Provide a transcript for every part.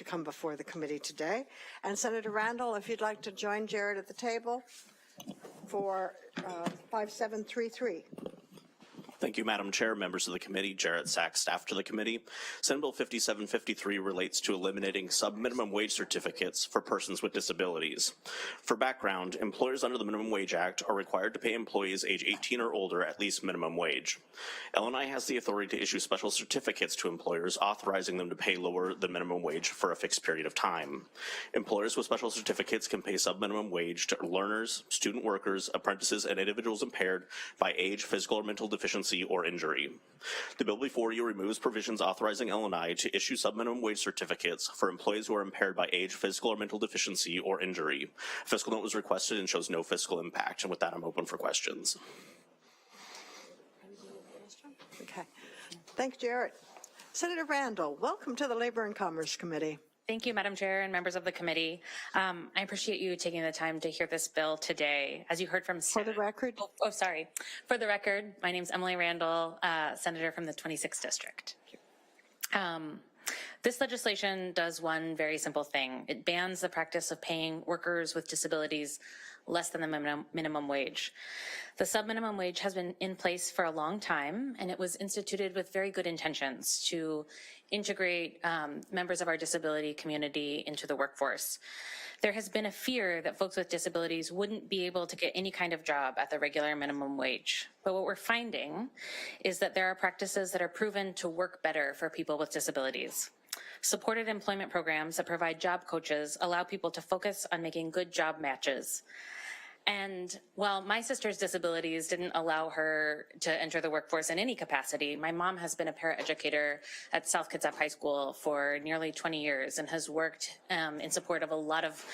come before the committee today. And Senator Randall, if you'd like to join Jared at the table for 5733. Thank you, Madam Chair, members of the committee, Jarrett Sachs, staff to the committee. Senate Bill 5753 relates to eliminating sub-minimum wage certificates for persons with disabilities. For background, employers under the Minimum Wage Act are required to pay employees age 18 or older at least minimum wage. LNI has the authority to issue special certificates to employers, authorizing them to pay lower than minimum wage for a fixed period of time. Employers with special certificates can pay sub-minimum wage to learners, student workers, apprentices, and individuals impaired by age, physical or mental deficiency, or injury. The bill before you removes provisions authorizing LNI to issue sub-minimum wage certificates for employees who are impaired by age, physical or mental deficiency, or injury. A fiscal note was requested and shows no fiscal impact. And with that, I'm open for questions. Okay. Thank you, Jarrett. Senator Randall, welcome to the Labor and Commerce Committee. Thank you, Madam Chair and members of the committee. I appreciate you taking the time to hear this bill today. As you heard from— For the record? Sorry. For the record, my name is Emily Randall, Senator from the 26th District. This legislation does one very simple thing. It bans the practice of paying workers with disabilities less than the minimum wage. The sub-minimum wage has been in place for a long time, and it was instituted with very good intentions to integrate members of our disability community into the workforce. There has been a fear that folks with disabilities wouldn't be able to get any kind of job at the regular minimum wage. But what we're finding is that there are practices that are proven to work better for people with disabilities. Supported employment programs that provide job coaches allow people to focus on making good job matches. And while my sister's disabilities didn't allow her to enter the workforce in any capacity, my mom has been a paraeducator at South Kitsap High School for nearly 20 years and has worked in support of a lot of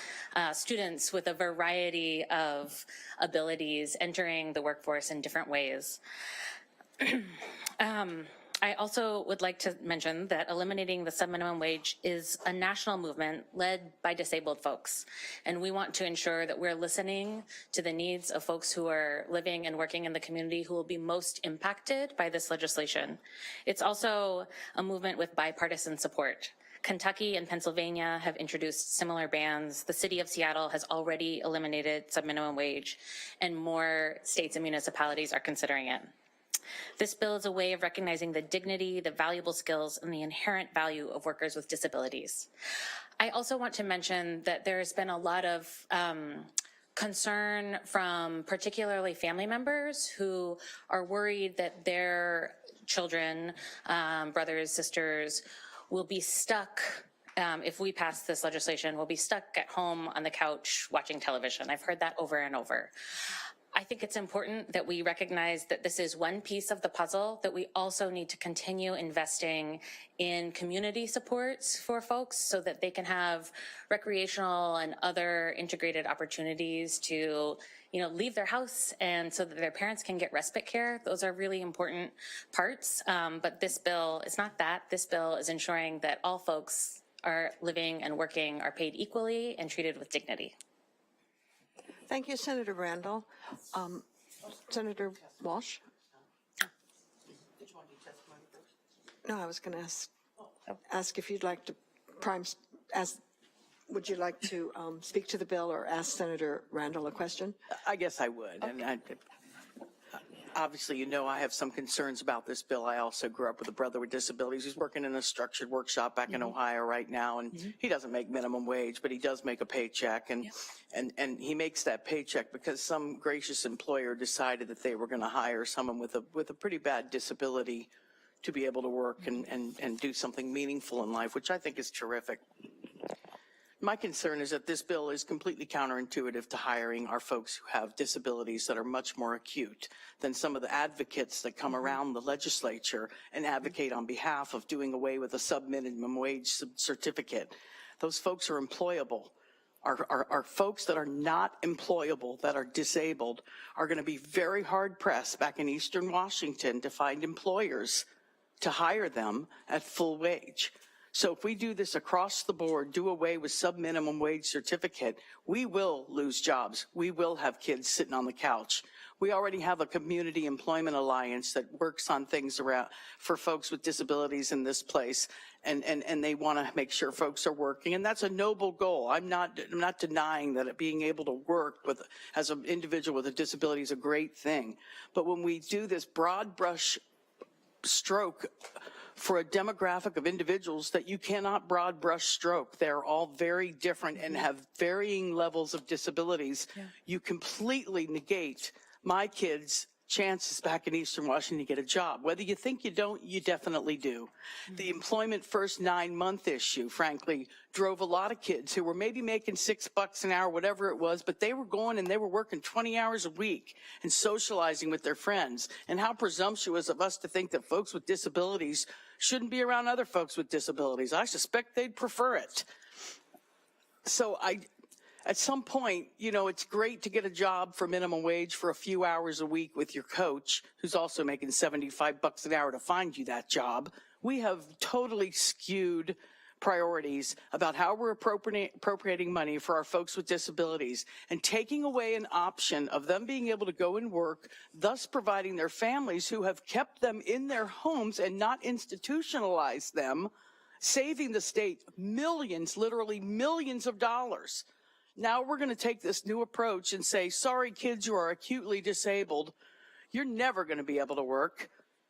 students with a variety of abilities entering the workforce in different ways. I also would like to mention that eliminating the sub-minimum wage is a national movement led by disabled folks. And we want to ensure that we're listening to the needs of folks who are living and working in the community who will be most impacted by this legislation. It's also a movement with bipartisan support. Kentucky and Pennsylvania have introduced similar bans. The city of Seattle has already eliminated sub-minimum wage, and more states and municipalities are considering it. This bill is a way of recognizing the dignity, the valuable skills, and the inherent value of workers with disabilities. I also want to mention that there's been a lot of concern from particularly family members who are worried that their children, brothers, sisters, will be stuck if we pass this legislation, will be stuck at home on the couch watching television. I've heard that over and over. I think it's important that we recognize that this is one piece of the puzzle, that we also need to continue investing in community supports for folks so that they can have recreational and other integrated opportunities to, leave their house and so that their parents can get respite care. Those are really important parts. But this bill is not that. This bill is ensuring that all folks are living and working are paid equally and treated with dignity. Thank you, Senator Randall. Senator Walsh? No, I was going to ask if you'd like to would you like to speak to the bill or ask Senator Randall a question? I guess I would. Okay. And obviously, I have some concerns about this bill. I also grew up with a brother with disabilities who's working in a structured workshop back in Ohio right now, and he doesn't make minimum wage, but he does make a paycheck, and he makes that paycheck because some gracious employer decided that they were going to hire someone with a pretty bad disability to be able to work and do something meaningful in life, which I think is terrific. My concern is that this bill is completely counterintuitive to hiring our folks who have disabilities that are much more acute than some of the advocates that come around the legislature and advocate on behalf of doing away with a sub-minimum wage certificate. Those folks are employable. Our folks that are not employable, that are disabled, are going to be very hard pressed back in Eastern Washington to find employers to hire them at full wage. So if we do this across the board, do away with sub-minimum wage certificate, we will lose jobs. We will have kids sitting on the couch. We already have a community employment alliance that works on things around for folks with disabilities in this place. and they want to make sure folks are working, and that's a noble goal. I'm not denying that being able to work as an individual with a disability is a great thing. But when we do this broad brush stroke for a demographic of individuals that you cannot broad brush stroke, they're all very different and have varying levels of disabilities, you completely negate my kids' chances back in Eastern Washington to get a job. Whether you think you don't, you definitely do. The employment first 9-month issue, frankly, drove a lot of kids who were maybe making $6 an hour, whatever it was, but they were going and they were working 20 hours a week and socializing with their friends. And how presumptuous of us to think that folks with disabilities shouldn't be around other folks with disabilities. I suspect they'd prefer it. So at some point, you know, it's great to get a job for minimum wage for a few hours a week with your coach, who's also making $75 an hour to find you that job. We have totally skewed priorities about how we're appropriating money for our folks with disabilities and taking away an option of them being able to go and work, thus providing their families who have kept them in their homes and not institutionalized them, saving the state millions, literally millions of dollars. Now we're going to take this new approach and say, sorry, kids, you are acutely disabled. You're never going to be able to work.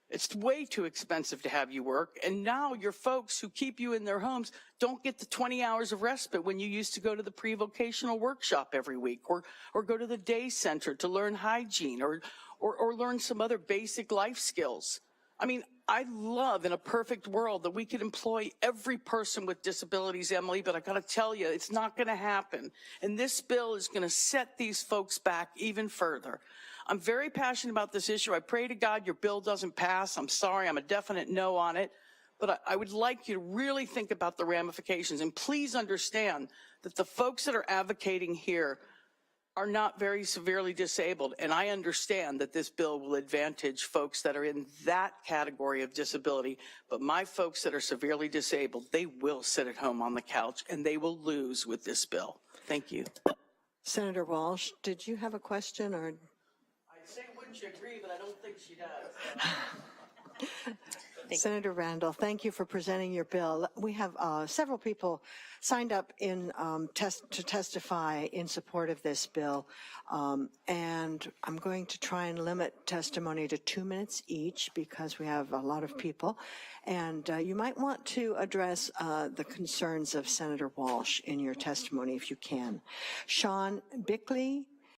It's way too expensive to have you work. And now your folks who keep you in their homes don't get the 20 hours of respite when you used to go to the pre-vocational workshop every week or go to the day center to learn hygiene or learn some other basic life skills. I mean, I love in a perfect world that we could employ every person with disabilities, Emily, but I got to tell you, it's not going to happen. And this bill is going to set these folks back even further. I'm very passionate about this issue. I pray to God your bill doesn't pass. I'm sorry, I'm a definite no on it. But I would like you to really think about the ramifications. And please understand that the folks that are advocating here are not very severely disabled. And I understand that this bill will advantage folks that are in that category of disability. But my folks that are severely disabled, they will sit at home on the couch and they will lose with this bill. Thank you. Senator Walsh, did you have a question or? I'd say, wouldn't you agree, but I don't think she does. Senator Randall, thank you for presenting your bill. We have several people signed up in to testify in support of this bill, and I'm going to try and limit testimony to 2 minutes each because we have a lot of people, and you might want to address the concerns of Senator Walsh in your testimony if you can. Sean Bickley,